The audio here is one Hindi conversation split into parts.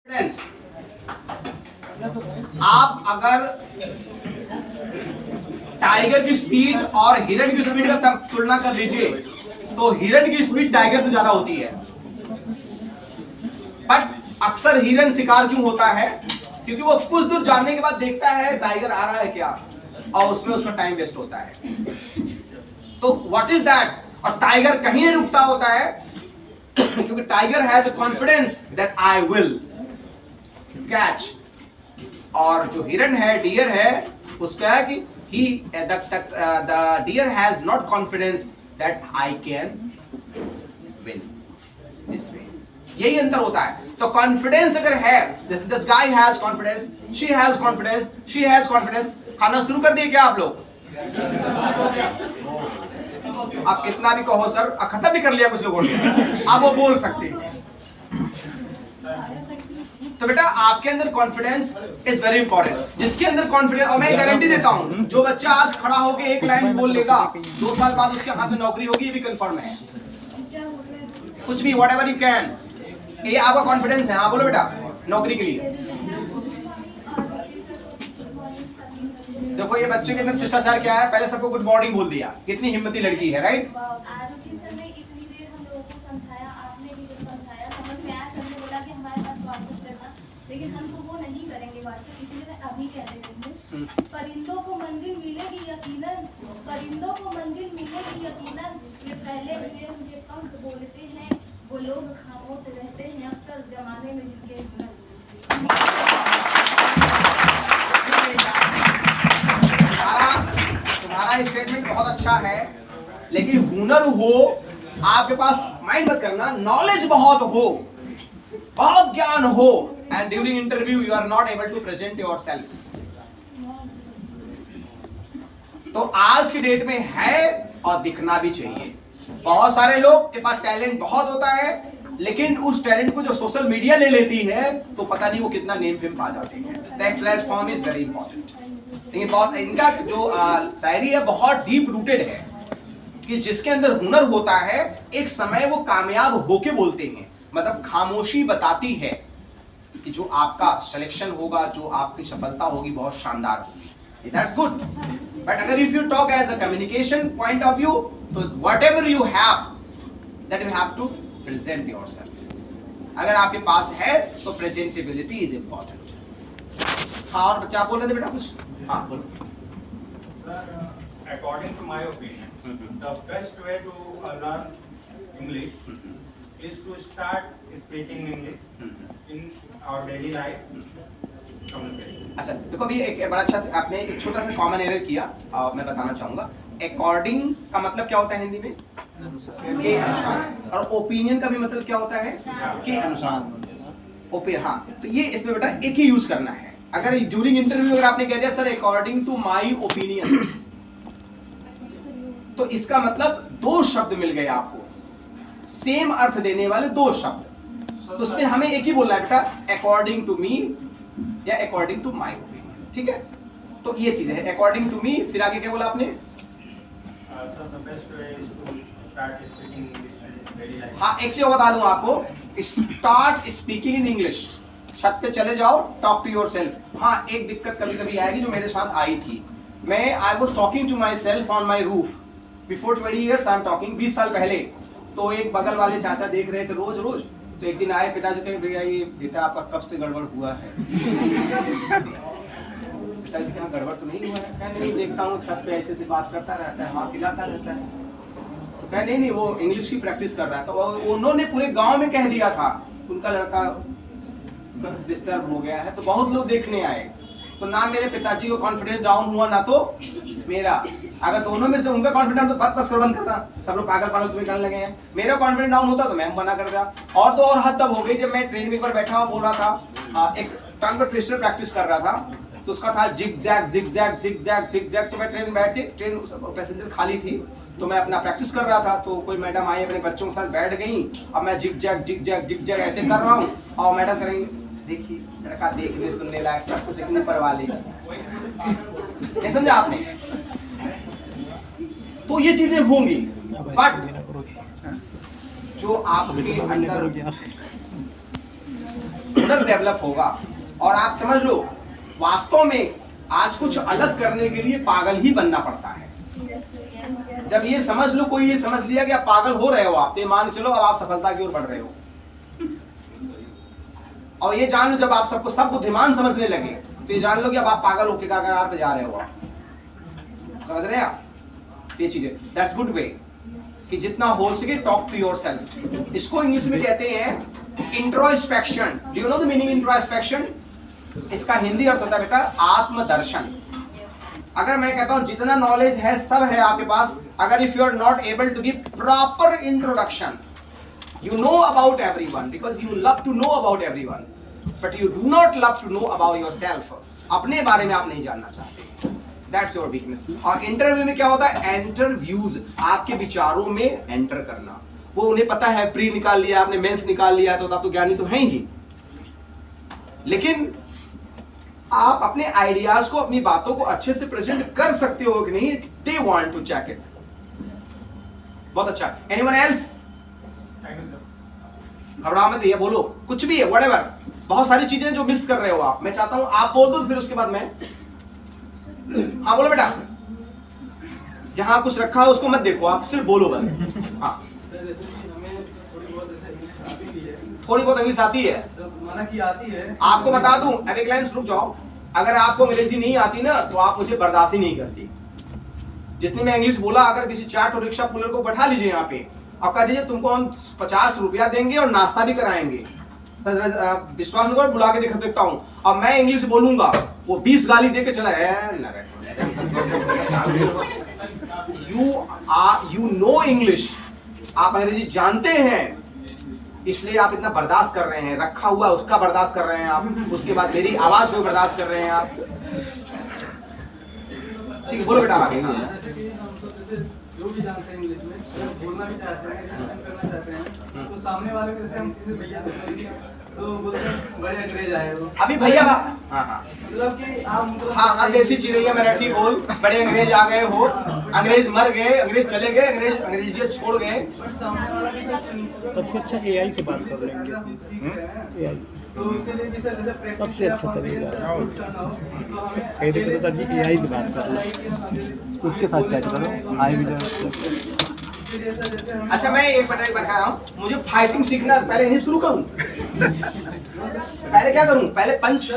फ्रेंड्स, आप अगर टाइगर की स्पीड और हिरण की स्पीड का तुलना कर लीजिए तो हिरण की स्पीड टाइगर से ज्यादा होती है। बट अक्सर हिरण शिकार क्यों होता है? क्योंकि वो कुछ दूर जाने के बाद देखता है टाइगर आ रहा है क्या, और उसमें टाइम वेस्ट होता है। तो व्हाट इज दैट? और टाइगर कहीं नहीं रुकता होता है क्योंकि tiger has a confidence that I will catch. और जो हिरण है, डियर है, उसका है कि the deer has not confidence that I can win this race। यही अंतर होता है। तो कॉन्फिडेंस अगर है, this guy has confidence, she has confidence, she has confidence। खाना शुरू कर दिए क्या आप लोग? आप कितना भी कहो सर, खत्म भी कर लिया कुछ लोगों ने, आप वो बोल सकते हैं। तो बेटा आपके अंदर कॉन्फिडेंस इज वेरी इंपॉर्टेंट। जिसके अंदर कॉन्फिडेंस, और मैं गारंटी देता हूं जो बच्चा आज खड़ा होकर एक लाइन बोल लेगा, 2 साल बाद उसके हाथ में नौकरी होगी, ये भी कंफर्म है। कुछ भी, वॉट एवर यू कैन, ये आपका कॉन्फिडेंस है। हाँ बोलो बेटा, नौकरी के लिए। देखो ये बच्चे के अंदर शिष्टाचार क्या है, पहले सबको गुड मॉर्निंग बोल दिया, कितनी हिम्मती लड़की है, राइट? लेकिन हम तो वो नहीं करेंगे व्हाट्सएप, इसीलिए मैं अभी कह रही हूँ, परिंदों को मंजिल मिलेगी यकीनन, परिंदों को मंजिल मिलेगी यकीनन, ये पहले हुए उनके पंख बोलते हैं, वो लोग खामोश रहते हैं अक्सर जमाने में जिनके तुम्हारा स्टेटमेंट बहुत अच्छा है, लेकिन हुनर हो, आपके पास माइंड मत करना, नॉलेज बहुत हो, बहुत ज्ञान हो, and during interview you are not able to present yourself। तो आज की डेट में है और दिखना भी चाहिए। बहुत सारे लोग के पास टैलेंट बहुत होता है, लेकिन उस टैलेंट को जो सोशल मीडिया ले लेती है तो पता नहीं वो कितना नेम फेम पा जाते हैं। That platform is very important. लेकिन बहुत इनका जो शायरी है बहुत डीप रूटेड है कि जिसके अंदर हुनर होता है एक समय वो कामयाब होके बोलते हैं। मतलब खामोशी बताती है कि जो आपका सिलेक्शन होगा, जो आपकी सफलता होगी, बहुत शानदार होगी। That's good. बट अगर if you talk as a communication point of view, तो whatever you have that you have to present yourself. अगर आपके पास है तो प्रेजेंटेबिलिटी इज इंपॉर्टेंट। हाँ, और बच्चा बोल रहे थे बेटा कुछ? हाँ बोलो। According to my opinion, the best way to learn English is to start speaking English in our daily life communication। अच्छा देखो, अभी एक बड़ा अच्छा आपने एक छोटा सा कॉमन एरर किया, मैं बताना चाहूंगा। अकॉर्डिंग का मतलब क्या होता है हिंदी में? के अनुसार। और ओपिनियन का भी मतलब क्या होता है? के अनुसार। हाँ, तो ये इसमें बेटा एक ही यूज करना है। अगर ड्यूरिंग इंटरव्यू अगर आपने कह दिया sir according to my opinion, तो इसका मतलब 2 शब्द मिल गए आपको, सेम अर्थ देने वाले 2 शब्द। तो उसमें हमें एक ही बोलना है बेटा, अकॉर्डिंग टू मी या अकॉर्डिंग टू माई ओपिनियन। ठीक है, तो ये चीज है अकॉर्डिंग टू मी। फिर आगे क्या बोला आपने? हाँ, एक चीज बता दूं आपको, स्टार्ट स्पीकिंग इन इंग्लिश। छत पे चले जाओ, टॉक टू योर सेल्फ। हाँ, एक दिक्कत कभी कभी आएगी जो मेरे साथ आई थी। I was talking to myself on my roof before 20 years I am talking, 20 साल पहले। तो एक बगल वाले चाचा देख रहे थे रोज रोज, तो एक दिन आए, पिताजी कहे भैया ये बेटा आपका कब से गड़बड़ हुआ है? पिताजी कहा गड़बड़ तो नहीं हुआ है। कहा नहीं, देखता हूँ छत पे ऐसे से बात करता रहता है, हाथ हिलाता रहता है। तो कहा नहीं वो इंग्लिश की प्रैक्टिस कर रहा था। तो उन्होंने पूरे गांव में कह दिया था उनका लड़का डिस्टर्ब हो गया है। तो बहुत लोग देखने आए, तो ना मेरे पिताजी को कॉन्फिडेंस डाउन हुआ ना तो मेरा। अगर दोनों में से उनका कॉन्फिडेंस तो बस बंद करता, सब लोग पागल पागल तुम्हें करने लगे हैं। मेरा कॉन्फिडेंस डाउन होता तो मैं मना कर दिया। और तो और हद तब हो गई जब मैं ट्रेन में एक बार बैठा हुआ बोल रहा था, एक टंग ट्विस्टर प्रैक्टिस कर रहा था, तो उसका था zigzag zigzag zigzag zigzag. तो मैं ट्रेन बैठ के, ट्रेन पैसेंजर खाली थी, तो मैं अपना प्रैक्टिस कर रहा था। तो कोई मैडम आई, अपने बच्चों के साथ बैठ गई। अब मैं जिग जैग ऐसे कर रहा हूँ, और मैडम करेंगे देखिए लड़का देखने सुनने लायक सब कुछ, लेकिन ऊपर वाले नहीं समझा आपने। तो ये चीजें होंगी, बट जो आपके अंदर हुनर डेवलप होगा। और आप समझ लो, वास्तव में आज कुछ अलग करने के लिए पागल ही बनना पड़ता है। जब ये समझ लो, कोई ये समझ लिया कि आप पागल हो रहे हो, आप तो मान चलो अब आप सफलता की ओर बढ़ रहे हो। और ये जान लो, जब आप सबको सब बुद्धिमान समझने लगे तो ये जान लो कि अब आप पागल होके कगार पे जा रहे हो। आप समझ रहे हैं आप ये चीजें? दैट्स गुड वे कि जितना हो सके टॉक टू योरसेल्फ। इसको इंग्लिश में कहते हैं introspection. Do you know the meaning introspection? इसका हिंदी अर्थ होता है बेटा आत्मदर्शन। अगर मैं कहता हूं जितना नॉलेज है सब है आपके पास, अगर if you are not able to give proper introduction, you know about everyone because you love to know about everyone, but you do not love to know about yourself. अपने बारे में आप नहीं जानना चाहते। That's your weakness. और इंटरव्यू में क्या होता है? इंटरव्यूज, आपके विचारों में एंटर करना। वो उन्हें पता है, प्री निकाल लिया आपने, मेंस निकाल लिया, तो आप तो ज्ञानी तो हैं ही, लेकिन आप अपने आइडियाज को, अपनी बातों को अच्छे से प्रेजेंट कर सकते हो कि नहीं? They want to check it. बहुत अच्छा। Anyone else? घबराओ मत भैया, बोलो कुछ भी है, व्हाटएवर। बहुत सारी चीजें जो मिस कर रहे हो आप, मैं चाहता हूं आप बोल दो, फिर उसके बाद मैं। हाँ बोलो बेटा, जहां कुछ रखा है उसको मत देखो, आप सिर्फ बोलो बस। हाँ थोड़ी बहुत इंग्लिश आती है, माना कि आती है। आपको बता दूं, अब एक लाइन रुक जाओ, अगर आपको अंग्रेजी नहीं आती ना तो आप मुझे बर्दाश्त ही नहीं करती। जितनी मैं इंग्लिश बोला, अगर किसी चाट और रिक्शा पुलर को बैठा लीजिए यहाँ पे और कह दीजिए तुमको हम 50 रुपया देंगे और नाश्ता भी कराएंगे, विश्वास नहीं करो, बुला के देखता हूँ, अब मैं इंग्लिश बोलूंगा, वो 20 गाली दे के चला है। यू नो इंग्लिश, आप अंग्रेजी जानते हैं, इसलिए आप इतना बर्दाश्त कर रहे हैं। रखा हुआ उसका बर्दाश्त कर रहे हैं आप, उसके बाद मेरी आवाज को बर्दाश्त कर रहे हैं आप। ठीक है, बोलो बेटा आगे। जो भी जानते हैं इंग्लिश में, बोलना भी चाहते हैं, करना चाहते हैं, तो सामने वाले को जैसे हम किसी भैया से बोलेंगे तो बोलते हैं बड़े अंग्रेज आए हो। अभी भैया हाँ मतलब कि आप हाँ देसी चिड़ैया मराठी बोल, बड़े अंग्रेज आ गए हो, अंग्रेज मर गए, अंग्रेज चले गए, अंग्रेजियत छोड़ गए। सामने वाला भी सबसे अच्छा एआई से बात कर लेंगे, एआई से तो उसके लिए भी सर जैसे सबसे अच्छा तरीका है। देखो सर जी, एआई से बात कर लो, उसके साथ चैट करो, आई भी अच्छा मैं एक बता रहा हूँ, मुझे फाइटिंग सीखना, पहले इन्हें शुरू करूँ, पहले क्या करूँ? पहले पंच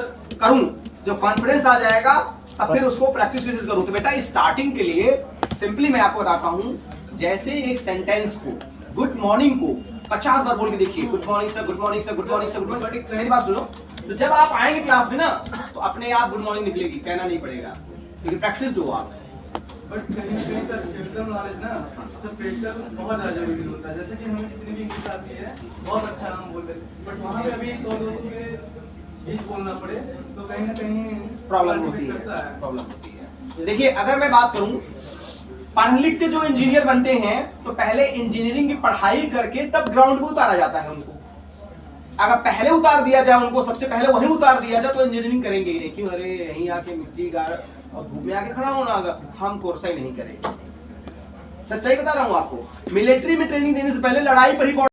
करूँ, जो कॉन्फिडेंस आ जाएगा तब फिर उसको प्रैक्टिस करूँ। तो बेटा स्टार्टिंग के लिए सिंपली मैं आपको बताता हूँ, जैसे एक सेंटेंस को, गुड मॉर्निंग को 50 बार बोल के देखिए, good morning sir, good morning sir, good morning sir, good morning. मेरी बात सुनो, तो जब आप आएंगे क्लास में ना तो अपने आप गुड मॉर्निंग निकलेगी, कहना नहीं पड़ेगा, लेकिन प्रैक्टिस दो आप। बट कहीं ना कहीं सर प्रैक्टिकल नॉलेज ना, सब प्रैक्टिकल बहुत ज़्यादा जरूरी होता है। जैसे कि हमें जितनी भी इंग्लिश आती है बहुत अच्छा हम बोल रहे हैं, बट वहाँ पे अभी 100-200 के बीच बोलना पड़े तो कहीं ना कहीं प्रॉब्लम होती है। देखिए अगर मैं बात करूं, पढ़ लिख के जो इंजीनियर बनते हैं तो पहले इंजीनियरिंग की पढ़ाई करके तब ग्राउंड पे उतारा जाता है उनको। अगर पहले उतार दिया जाए उनको, सबसे पहले वहीं उतार दिया जाए तो इंजीनियरिंग करेंगे ही नहीं। क्यों? अरे यहीं आके मिट्टी गार और धूप में आके खड़ा होना, अगर हम कोर्स ही नहीं करेंगे। सच्चाई बता रहा हूं आपको, मिलिट्री में ट्रेनिंग देने से पहले लड़ाई पर ही